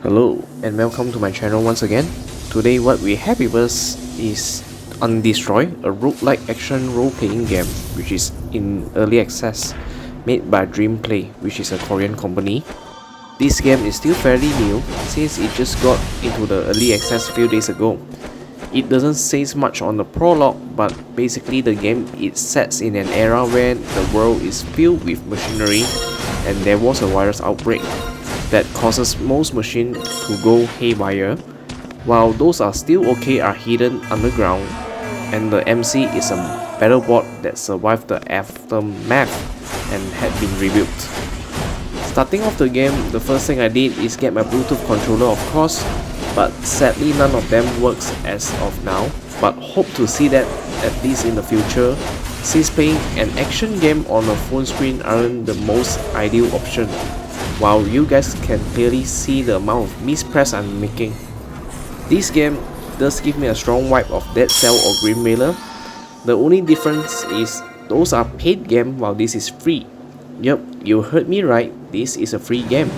Hello and welcome to my channel once again. Today what we have with us is Undestroyed, a roguelike action role-playing game which is in early access, made by Dreamplay, which is a Korean company. This game is still fairly new since it just got into the early access a few days ago. It doesn't say much on the prologue, but basically the game sets in an era where the world is filled with machinery and there was a virus outbreak that causes most machines to go haywire, while those are still okay are hidden underground, and the MC is a battlebot that survived the aftermath and had been rebuilt. Starting off the game, the first thing I did is get my Bluetooth controller, of course, but sadly none of them works as of now, but hope to see that at least in the future, since playing an action game on a phone screen aren't the most ideal option, while you guys can clearly see the amount of mispress I'm making. This game does give me a strong vibe of Deadcell or Grimvalor. The only difference is those are paid game while this is free. Yup, you heard me right, this is a free game,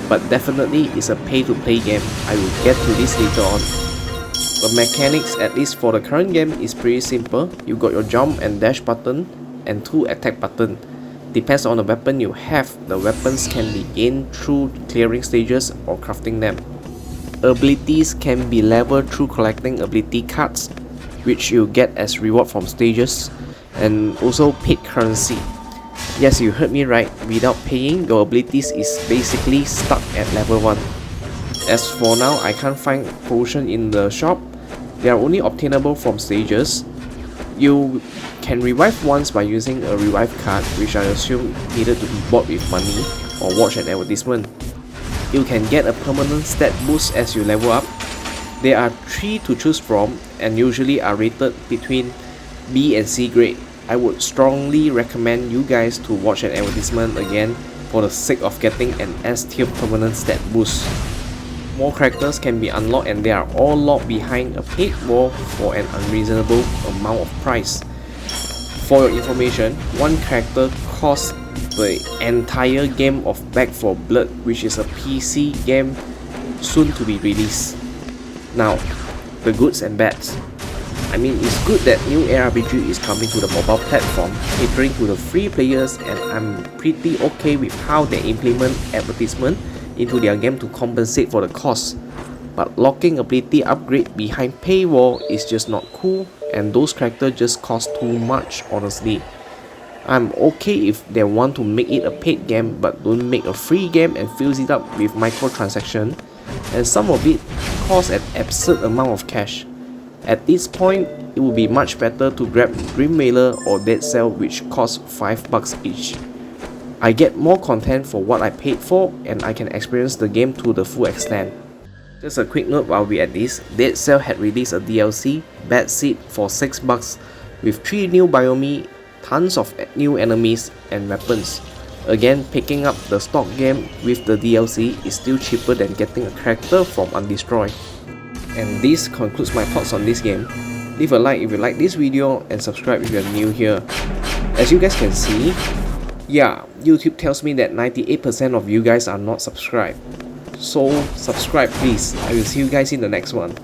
but definitely is a pay-to-play game. I will get to this later on. The mechanics, at least for the current game, is pretty simple. You got your jump and dash button and 2 attack button. Depends on the weapon you have, the weapons can be gained through clearing stages or crafting them. Abilities can be leveled through collecting ability cards, which you get as reward from stages, and also paid currency. Yes, you heard me right, without paying, your abilities is basically stuck at level 1. As for now, I can't find potion in the shop. They are only obtainable from stages. You can revive once by using a revive card, which I assume needed to be bought with money or watch an advertisement. You can get a permanent stat boost as you level up. There are 3 to choose from and usually are rated between B and C grade. I would strongly recommend you guys to watch an advertisement again for the sake of getting an S tier permanent stat boost. More characters can be unlocked and they are all locked behind a paid wall for an unreasonable amount of price. For your information, one character costs the entire game of Back 4 Blood, which is a PC game soon to be released. Now, the goods and bads. I mean, it's good that new ARPG is coming to the mobile platform, catering to the free players, and I'm pretty okay with how they implement advertisement into their game to compensate for the cost. But locking ability upgrade behind paywall is just not cool, and those characters just cost too much, honestly. I'm okay if they want to make it a paid game, but don't make a free game and fills it up with microtransaction, and some of it costs an absurd amount of cash. At this point, it would be much better to grab Grimvalor or Deadcell, which cost $5 each. I get more content for what I paid for, and I can experience the game to the full extent. Just a quick note while we're at this, Deadcell had released a DLC, Bad Seed, for $6 with 3 new biomes, tons of new enemies and weapons. Again, picking up the stock game with the DLC is still cheaper than getting a character from Undestroyed. And this concludes my thoughts on this game. Leave a like if you like this video and subscribe if you are new here. As you guys can see, yeah, YouTube tells me that 98% of you guys are not subscribed. So subscribe please. I will see you guys in the next one.